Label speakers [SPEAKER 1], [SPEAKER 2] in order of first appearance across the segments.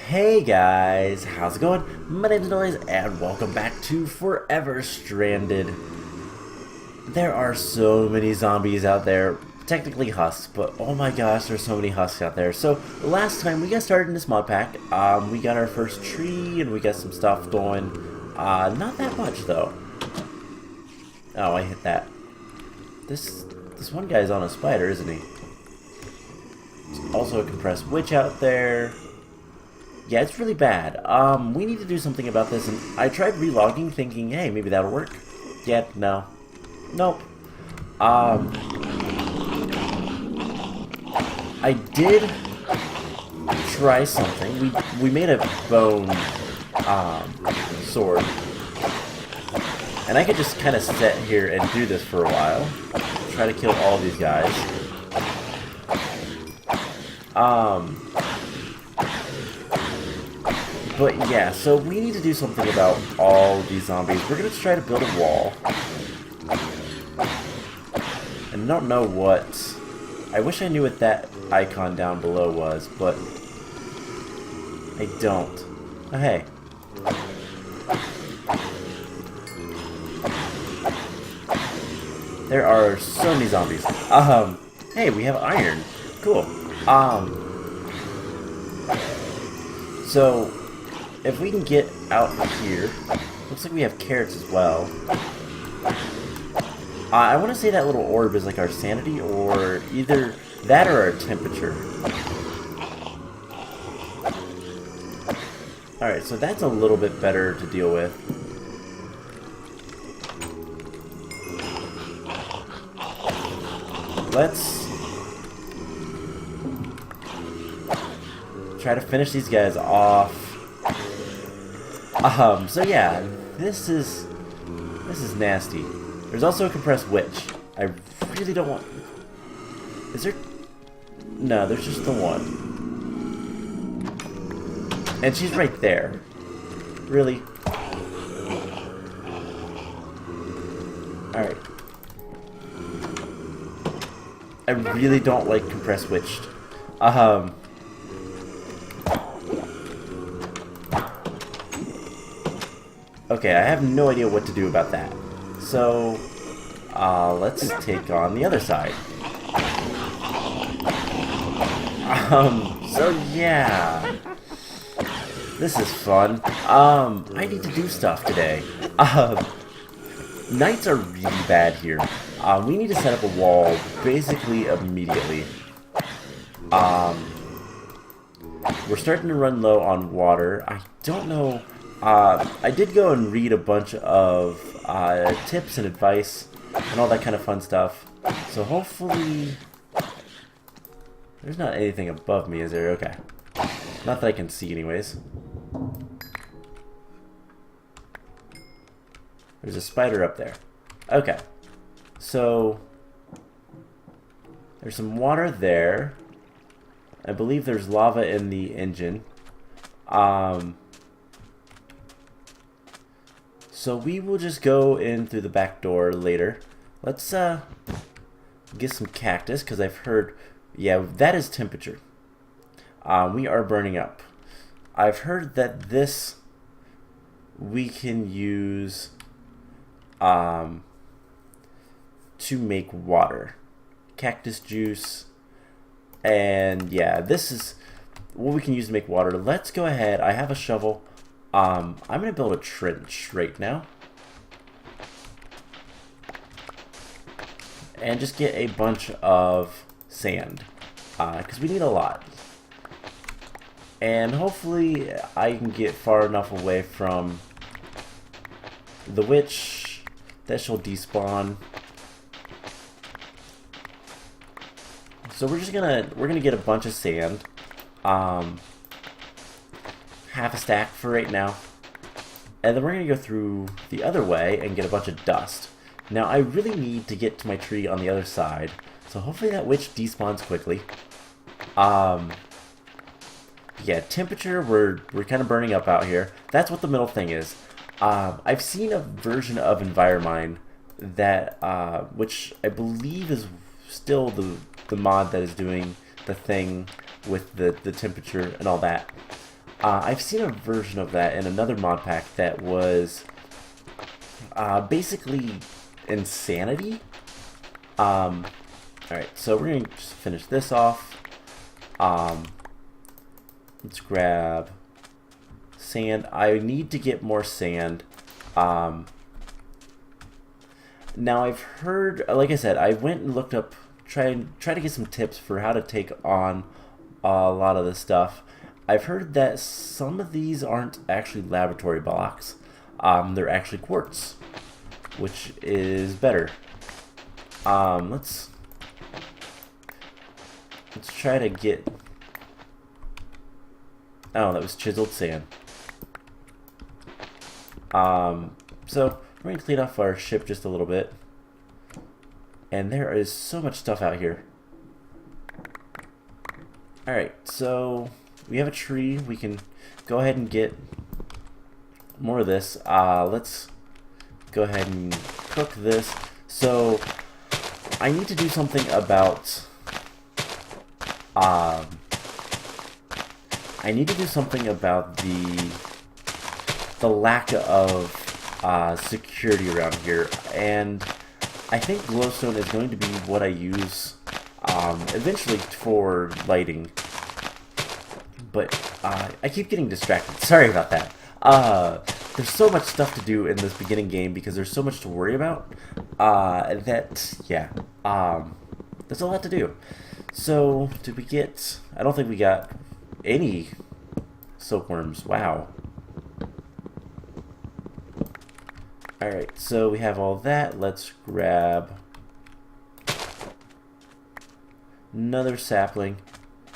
[SPEAKER 1] Hey guys, how's it going? My name's Noise and welcome back to Forever Stranded. There are so many zombies out there, technically husks, but oh my gosh, there's so many husks out there. So last time we got started in this mod pack, we got our first tree and we got some stuff going. Not that much though. Oh, I hit that. This one guy's on a spider, isn't he? There's also a compressed witch out there. Yeah, it's really bad. We need to do something about this, and I tried relogging thinking, hey, maybe that'll work. Yeah, no. Nope. I did try something. We made a bone, sword. And I could just kind of sit here and do this for a while. Try to kill all these guys. But yeah, so we need to do something about all these zombies. We're going to try to build a wall. And I don't know what... I wish I knew what that icon down below was, but... I don't. Oh, hey. There are so many zombies. Hey, we have iron. Cool. So... if we can get out here, looks like we have carrots as well. I want to say that little orb is like our sanity, or either that or our temperature. Alright, so that's a little bit better to deal with. Let's try to finish these guys off. So yeah, this is nasty. There's also a compressed witch. I really don't want... Is there... No, there's just the one. And she's right there. Really? Alright. I really don't like compressed witch. Okay, I have no idea what to do about that. So, let's take on the other side. So yeah. This is fun. I need to do stuff today. Nights are really bad here. We need to set up a wall basically immediately. We're starting to run low on water. I don't know... I did go and read a bunch of tips and advice and all that kind of fun stuff. So hopefully... There's not anything above me, is there? Okay. Not that I can see anyways. There's a spider up there. Okay. So... there's some water there. I believe there's lava in the engine. So we will just go in through the back door later. Let's get some cactus, because I've heard... Yeah, that is temperature. We are burning up. I've heard that this we can use to make water. Cactus juice. And yeah, this is what we can use to make water. Let's go ahead. I have a shovel. I'm going to build a trench right now. And just get a bunch of sand. Because we need a lot. And hopefully I can get far enough away from the witch that she'll despawn. So we're gonna get a bunch of sand. Half a stack for right now, and then we're gonna go through the other way and get a bunch of dust. Now I really need to get to my tree on the other side, so hopefully that witch despawns quickly. Yeah, temperature, we're kind of burning up out here. That's what the middle thing is. I've seen a version of Enviromine that which I believe is still the mod that is doing the thing with the temperature and all that. I've seen a version of that in another mod pack that was basically insanity. Alright, so we're going to just finish this off. Let's grab sand. I need to get more sand. Now I've heard, like I said, I went and looked up, try to get some tips for how to take on a lot of this stuff. I've heard that some of these aren't actually laboratory blocks. They're actually quartz, which is better. Let's try to get... Oh, that was chiseled sand. So we're going to clean off our ship just a little bit. And there is so much stuff out here. Alright, so we have a tree. We can go ahead and get more of this. Let's go ahead and cook this. So I need to do something about... I need to do something about the lack of security around here, and I think glowstone is going to be what I use eventually for lighting. But I keep getting distracted. Sorry about that. There's so much stuff to do in this beginning game because there's so much to worry about that, yeah, there's a lot to do. So, did we get... I don't think we got any silkworms. Wow. Alright, so we have all that. Let's grab another sapling.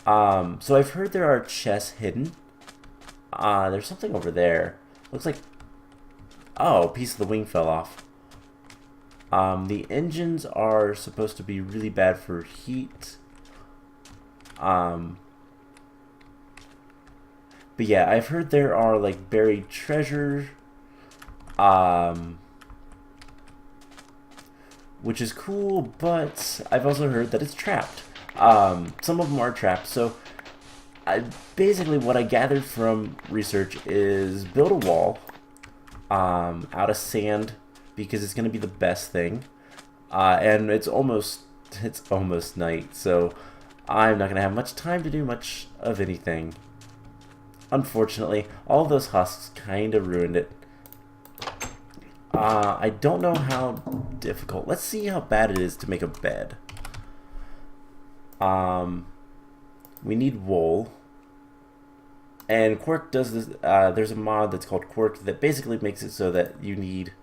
[SPEAKER 1] So I've heard there are chests hidden. There's something over there. Looks like... Oh, a piece of the wing fell off. The engines are supposed to be really bad for heat. But yeah, I've heard there are like buried treasure, which is cool, but I've also heard that it's trapped. Some of them are trapped, so basically what I gathered from research is build a wall out of sand, because it's going to be the best thing, and it's almost night, so I'm not going to have much time to do much of anything. Unfortunately, all those husks kind of ruined it. I don't know how difficult. Let's see how bad it is to make a bed. We need wool. And Quark does this. There's a mod that's called Quark that basically makes it so that you need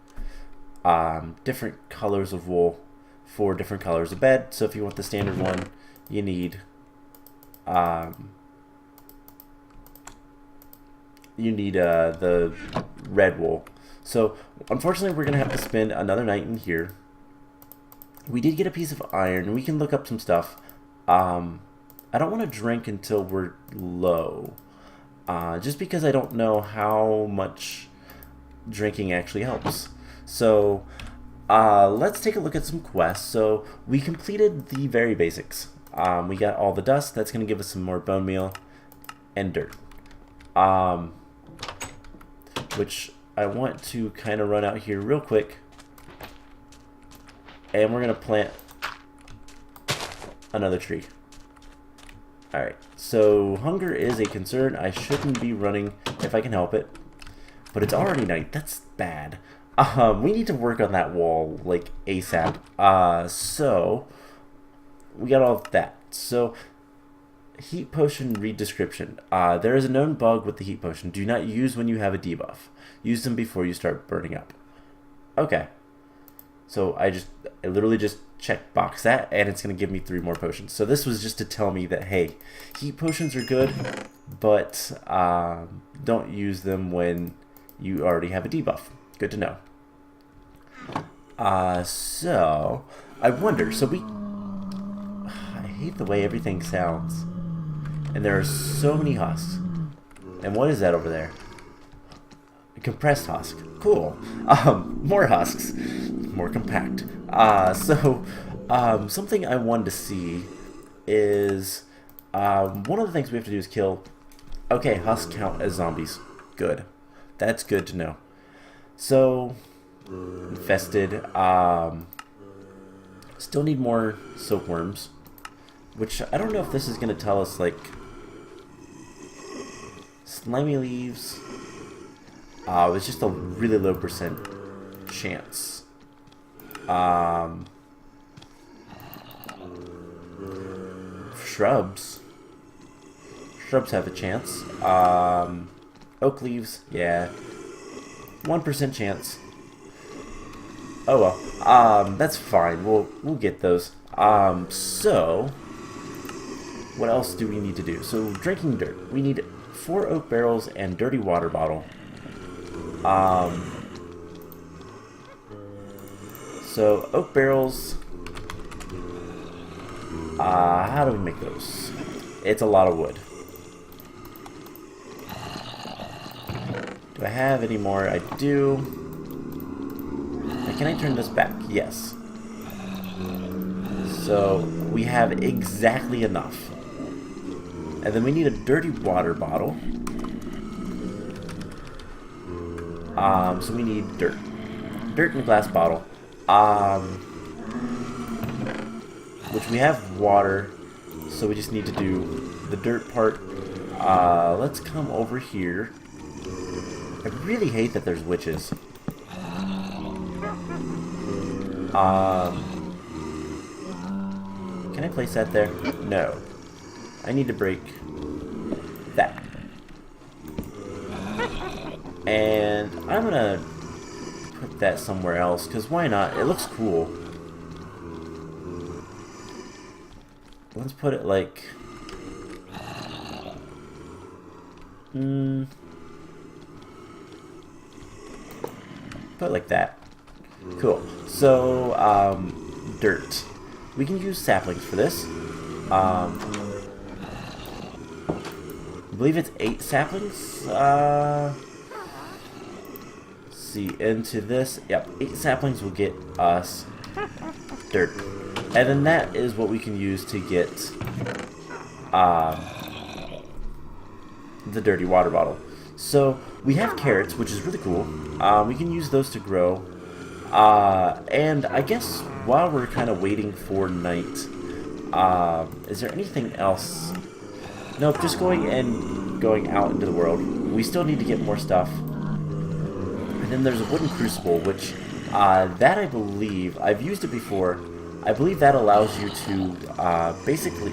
[SPEAKER 1] different colors of wool for different colors of bed. So if you want the standard one, you need the red wool. So unfortunately we're gonna have to spend another night in here. We did get a piece of iron. We can look up some stuff. I don't want to drink until we're low, just because I don't know how much drinking actually helps. So let's take a look at some quests. So we completed the very basics. We got all the dust. That's going to give us some more bone meal and dirt, which I want to kind of run out here real quick, and we're going to plant another tree. Alright, so hunger is a concern. I shouldn't be running if I can help it, but it's already night. That's bad. We need to work on that wall like ASAP. So we got all of that. So heat potion, read description. There is a known bug with the heat potion. Do not use when you have a debuff. Use them before you start burning up. Okay. So I literally just checkbox that, and it's going to give me 3 more potions. So this was just to tell me that, hey, heat potions are good, but don't use them when you already have a debuff. Good to know. So I wonder, I hate the way everything sounds. And there are so many husks. And what is that over there? A compressed husk. Cool. More husks. More compact. Something I wanted to see is one of the things we have to do is kill Okay, husks count as zombies. Good. That's good to know. So, infested. Still need more silkworms. Which, I don't know if this is going to tell us, like... Slimy leaves. It's just a really low percent chance. Shrubs. Shrubs have a chance. Oak leaves, yeah. 1% chance. Oh well. That's fine. We'll get those. So what else do we need to do? So drinking dirt. We need 4 oak barrels and dirty water bottle. So oak barrels. How do we make those? It's a lot of wood. Do I have any more? I do. Can I turn this back? Yes. So we have exactly enough. And then we need a dirty water bottle. So we need dirt. Dirt in a glass bottle. Which we have water. So we just need to do the dirt part. Let's come over here. I really hate that there's witches. Can I place that there? No. I need to break that. And I'm gonna put that somewhere else, because why not? It looks cool. Let's put it like... Put it like that. Cool. So, dirt. We can use saplings for this. I believe it's 8 saplings. Let's see, into this. Yep, 8 saplings will get us dirt. And then that is what we can use to get the dirty water bottle. So we have carrots, which is really cool. We can use those to grow. And I guess while we're kind of waiting for night, is there anything else? Nope, just going out into the world. We still need to get more stuff. And then there's a wooden crucible, which that I believe I've used it before. I believe that allows you to basically,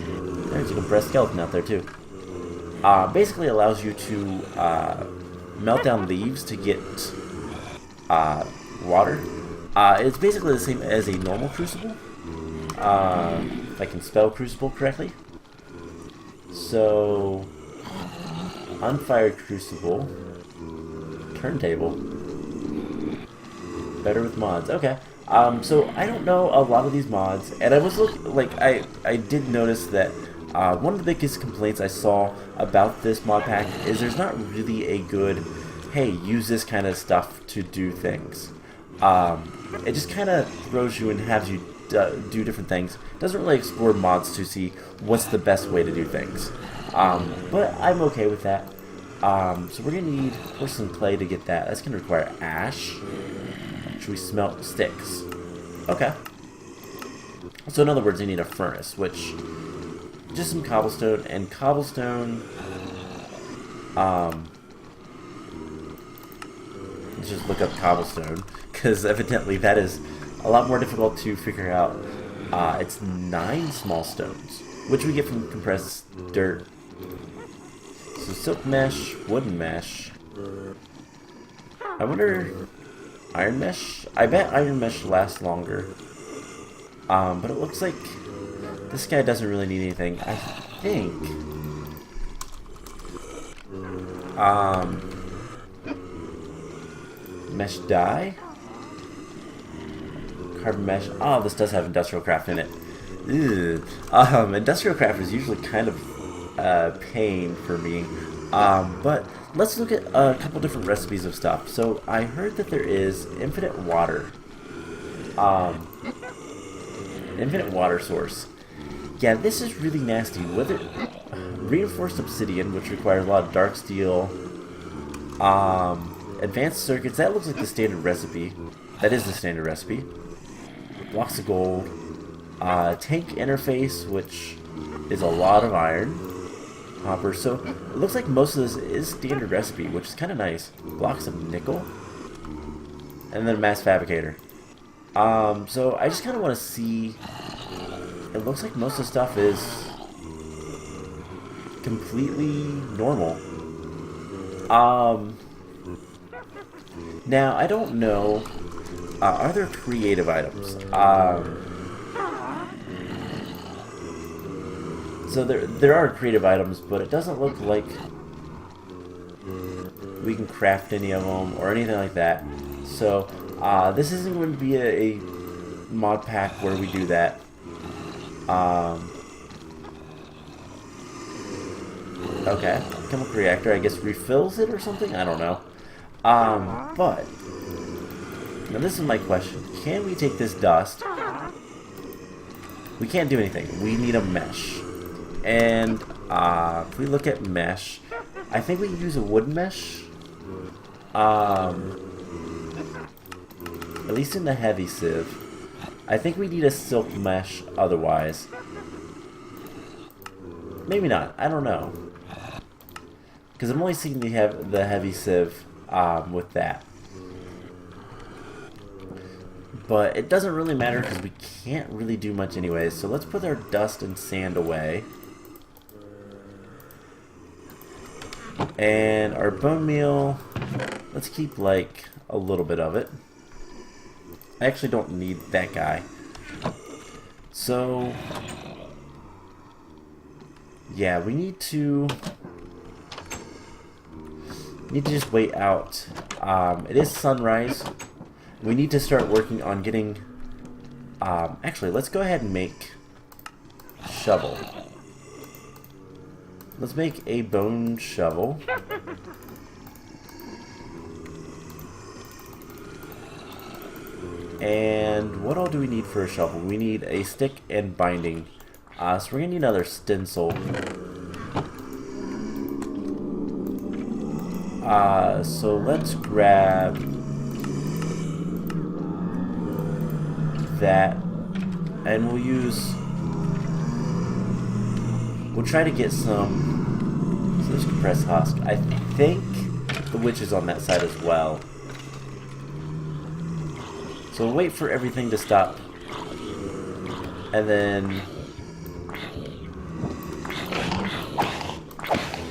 [SPEAKER 1] there's a breast skeleton out there too. Basically allows you to melt down leaves to get water. It's basically the same as a normal crucible, if I can spell crucible correctly. So, unfired crucible, turntable, better with mods. Okay. So I don't know a lot of these mods, and I was I did notice that one of the biggest complaints I saw about this mod pack is there's not really a good, hey, use this kind of stuff to do things. It just kind of throws you and has you do different things. Doesn't really explore mods to see what's the best way to do things. But I'm okay with that. So we're going to need porcelain clay to get that. That's going to require ash. Should we smelt sticks? Okay. So in other words, you need a furnace, which... just some cobblestone, and cobblestone... let's just look up cobblestone, because evidently that is a lot more difficult to figure out. It's 9 small stones, which we get from compressed dirt. So silk mesh, wooden mesh. I wonder... iron mesh? I bet iron mesh lasts longer. But it looks like this guy doesn't really need anything. I think... mesh dye? Carbon mesh. Oh, this does have industrial craft in it. Ew. Industrial craft is usually kind of pain for me. But let's look at a couple different recipes of stuff. So I heard that there is infinite water. Infinite water source. Yeah, this is really nasty. Whether reinforced obsidian, which requires a lot of dark steel. Advanced circuits, that looks like the standard recipe. That is the standard recipe. Blocks of gold. Tank interface, which is a lot of iron. Hopper. So it looks like most of this is standard recipe, which is kind of nice. Blocks of nickel. And then a mass fabricator. So I just kind of want to see. It looks like most of the stuff is completely normal. Now I don't know. Are there creative items? So there are creative items, but it doesn't look like we can craft any of them or anything like that. So this isn't going to be a mod pack where we do that. Okay, chemical reactor, I guess refills it or something? I don't know. But now this is my question. Can we take this dust? We can't do anything. We need a mesh. And if we look at mesh, I think we can use a wood mesh. At least in the heavy sieve. I think we need a silk mesh otherwise. Maybe not. I don't know. Because I'm only seeing the heavy sieve with that. But it doesn't really matter because we can't really do much anyways. So let's put our dust and sand away. And our bone meal, let's keep like a little bit of it. I actually don't need that guy. So yeah, we need to just wait out. It is sunrise. We need to start working on getting actually, let's go ahead and make shovel. Let's make a bone shovel. And what all do we need for a shovel? We need a stick and binding. So we're gonna need another stencil. So let's grab that, and we'll try to get some. So there's compressed husk. I think the witch is on that side as well. So we'll wait for everything to stop, and then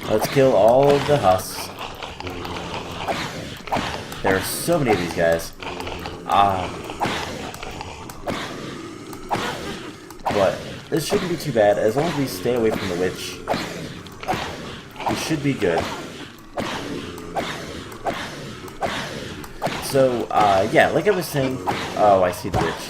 [SPEAKER 1] let's kill all of the husks. There are so many of these guys. But this shouldn't be too bad. As long as we stay away from the witch, we should be good. So, yeah, like I was saying... Oh, I see the witch.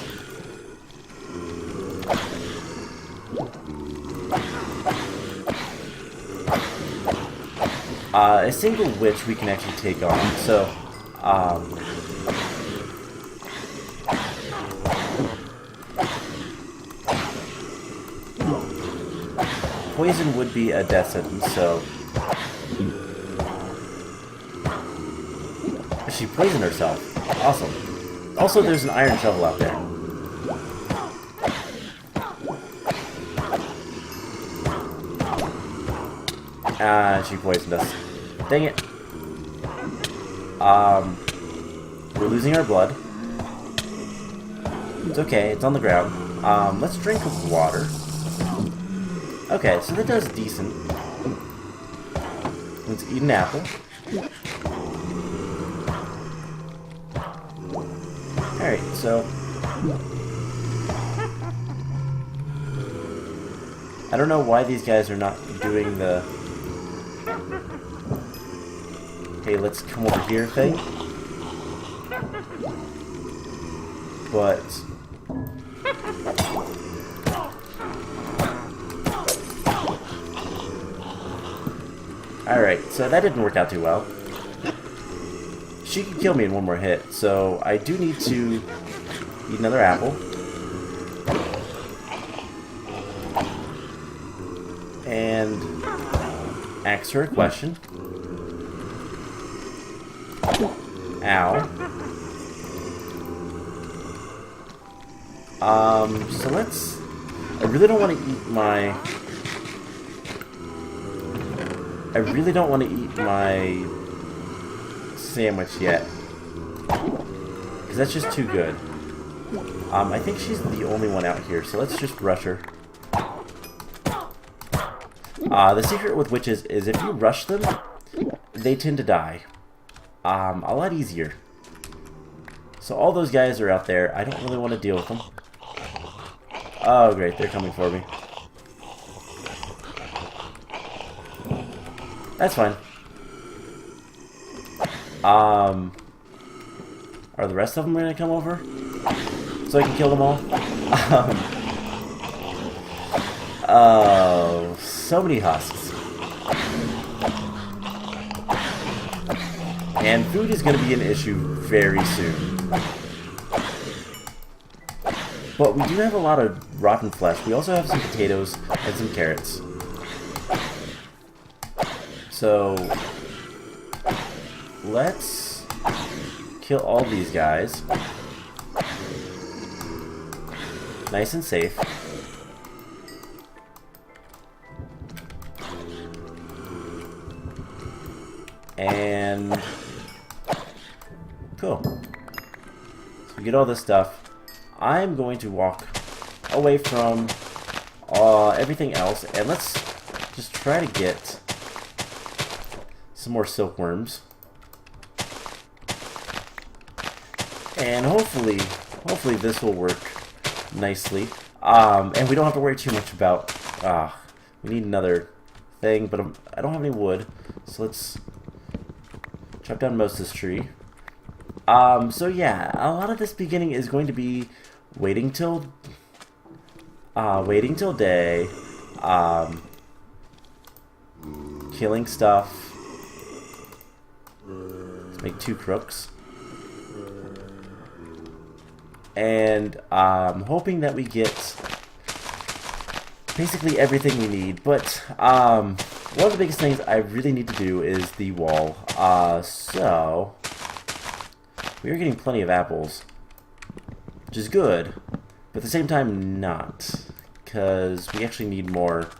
[SPEAKER 1] A single witch we can actually take on. So, poison would be a death sentence, so... She poisoned herself. Awesome. Also, there's an iron shovel out there. She poisoned us. Dang it. We're losing our blood. It's okay, it's on the ground. Let's drink of water. Okay, so that does decent. Let's eat an apple. Alright, so... I don't know why these guys are not doing the... Hey, let's come over here thing. But... Alright, so that didn't work out too well. She can kill me in one more hit, so I do need to eat another apple. And ask her a question. Ow. So let's... I really don't want to eat my... I really don't want to eat my sandwich yet. Because that's just too good. I think she's the only one out here, so let's just rush her. The secret with witches is if you rush them, they tend to die. A lot easier. So all those guys are out there. I don't really want to deal with them. Oh, great. They're coming for me. That's fine. Are the rest of them going to come over? So I can kill them all? Oh, so many husks. And food is going to be an issue very soon. But we do have a lot of rotten flesh. We also have some potatoes and some carrots. So let's kill all these guys. Nice and safe. And cool. So we get all this stuff. I'm going to walk away from everything else, and let's just try to get some more silkworms. And hopefully this will work nicely. And we don't have to worry too much about... we need another thing, but I don't have any wood, so let's chop down most of this tree. So yeah, a lot of this beginning is going to be waiting till day, killing stuff. Let's make 2 crooks. And hoping that we get basically everything we need. But one of the biggest things I really need to do is the wall. So we are getting plenty of apples, which is good, but at the same time not, because we actually need more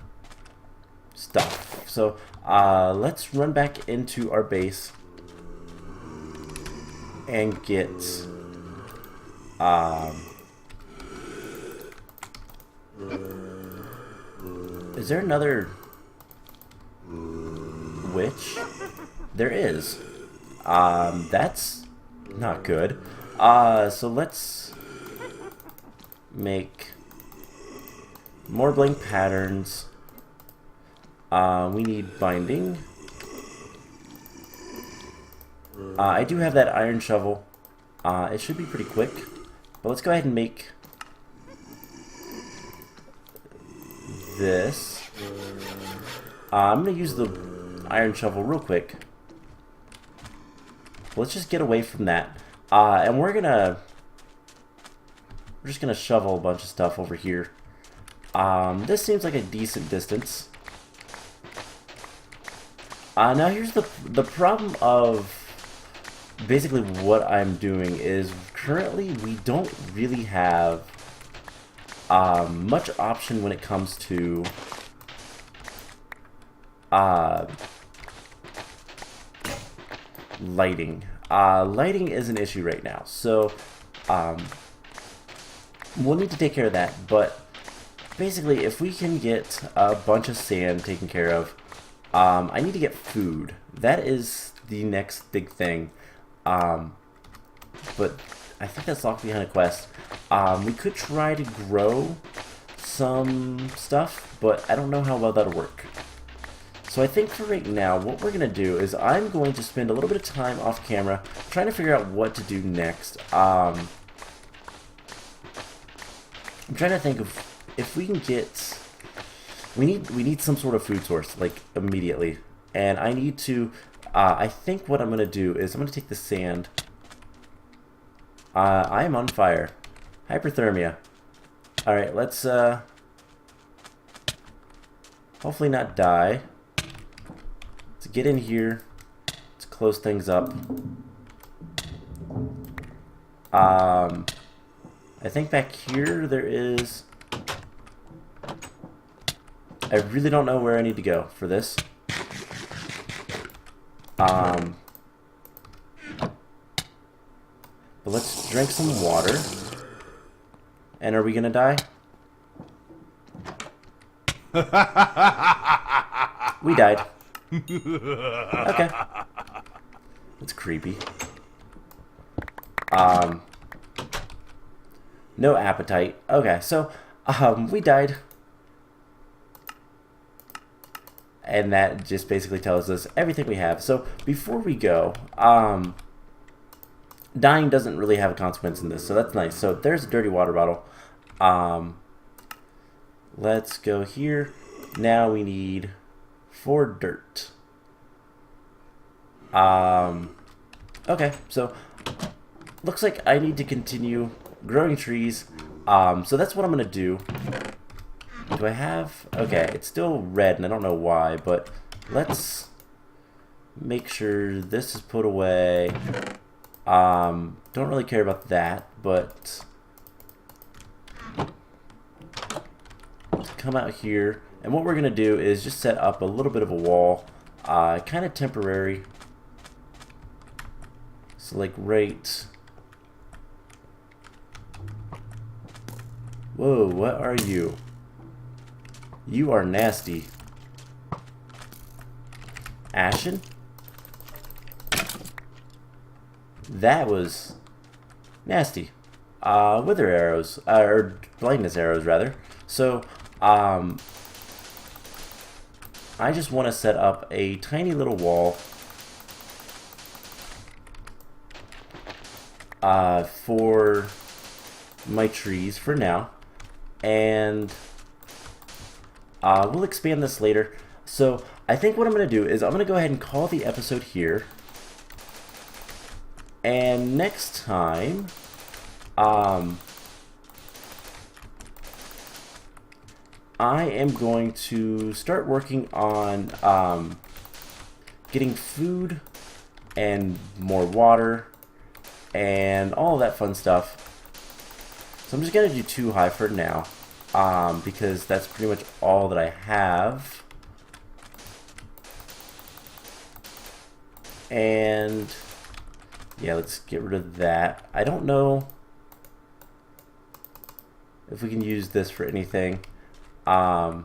[SPEAKER 1] stuff. So let's run back into our base and get is there another witch? There is. That's not good. So let's make more blank patterns. We need binding. I do have that iron shovel. It should be pretty quick. But let's go ahead and make this. I'm going to use the iron shovel real quick. Let's just get away from that. And we're just gonna shovel a bunch of stuff over here. This seems like a decent distance. Now here's the problem of basically what I'm doing is currently we don't really have much option when it comes to lighting. Lighting is an issue right now, so we'll need to take care of that. But basically, if we can get a bunch of sand taken care of, I need to get food. That is the next big thing. But I think that's locked behind a quest. We could try to grow some stuff, but I don't know how well that'll work. So I think for right now, what we're going to do is I'm going to spend a little bit of time off camera trying to figure out what to do next. I'm trying to think of if we can get... We need some sort of food source, like, immediately. And I need to... I think what I'm going to do is I'm going to take the sand. I am on fire. Hyperthermia. Alright, let's... hopefully not die. get in here. Let's close things up. I think back here there is... I really don't know where I need to go for this. But let's drink some water. And are we gonna die? We died. Okay. That's creepy. No appetite. Okay, so, we died. And that just basically tells us everything we have. So, before we go, dying doesn't really have a consequence in this, so that's nice. So, there's a dirty water bottle. Let's go here. Now we need 4 dirt. Okay, so looks like I need to continue growing trees. So that's what I'm gonna do. Do I have... Okay, it's still red and I don't know why, but let's make sure this is put away. Don't really care about that, but let's come out here. And what we're gonna do is just set up a little bit of a wall, kind of temporary. So like right... Whoa, what are you? You are nasty. Ashen? That was nasty. Wither arrows, or blindness arrows rather. So, I just want to set up a tiny little wall for my trees for now, and we'll expand this later. So I think what I'm going to do is I'm going to go ahead and call the episode here, and next time I am going to start working on getting food and more water and all of that fun stuff. So I'm just going to do 2 high for now, because that's pretty much all that I have. And yeah, let's get rid of that. I don't know if we can use this for anything. But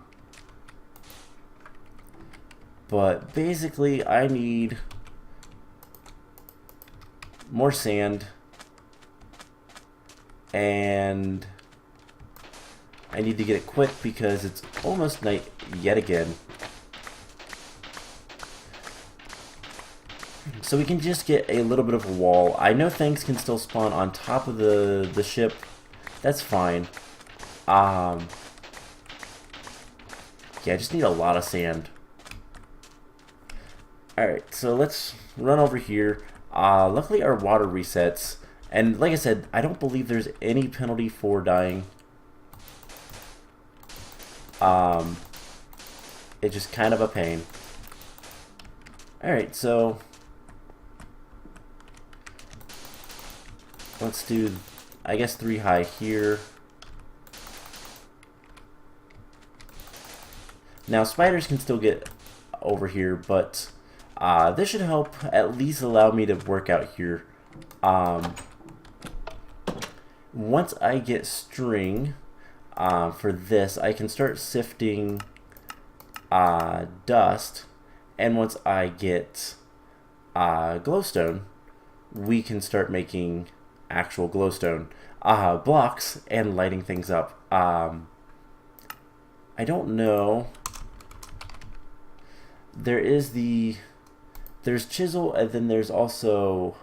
[SPEAKER 1] basically I need more sand, and I need to get it quick because it's almost night yet again. So we can just get a little bit of a wall. I know things can still spawn on top of the ship. That's fine. Yeah, I just need a lot of sand. Alright, so let's run over here. Luckily our water resets. And like I said, I don't believe there's any penalty for dying. It's just kind of a pain. Alright, so let's do, I guess, 3 high here. Now spiders can still get over here, but this should help at least allow me to work out here. Once I get string for this, I can start sifting dust, and once I get glowstone, we can start making actual glowstone blocks and lighting things up. I don't know. There's chisel, and then there's also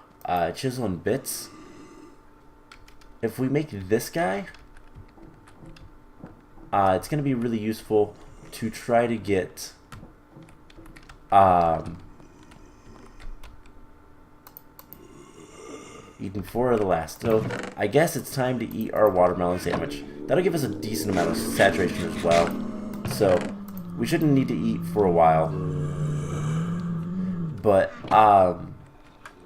[SPEAKER 1] chisel and bits. If we make this guy, it's going to be really useful to try to get eaten 4 of the last. So I guess it's time to eat our watermelon sandwich. That'll give us a decent amount of saturation as well. So we shouldn't need to eat for a while. But,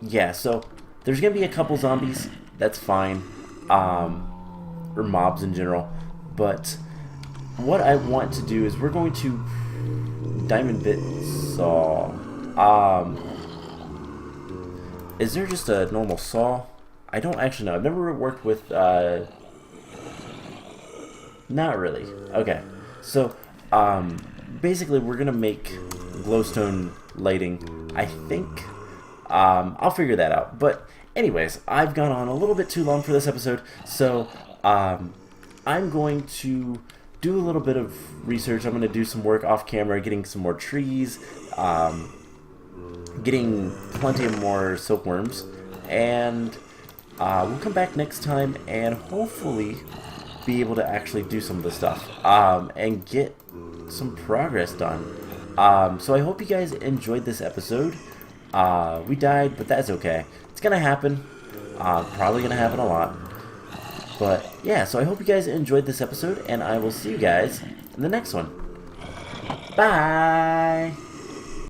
[SPEAKER 1] yeah, so there's going to be a couple zombies. That's fine. Or mobs in general. But what I want to do is we're going to diamond bit saw. Is there just a normal saw? I don't actually know. I've never worked with, not really. Okay. So, basically we're going to make glowstone lighting, I think. I'll figure that out. But anyways, I've gone on a little bit too long for this episode, so I'm going to do a little bit of research. I'm going to do some work off camera, getting some more trees, getting plenty of more silkworms, and we'll come back next time and hopefully be able to actually do some of the stuff and get some progress done. So I hope you guys enjoyed this episode. We died, but that's okay. It's gonna happen. Probably gonna happen a lot. But yeah, so I hope you guys enjoyed this episode, and I will see you guys in the next one. Bye!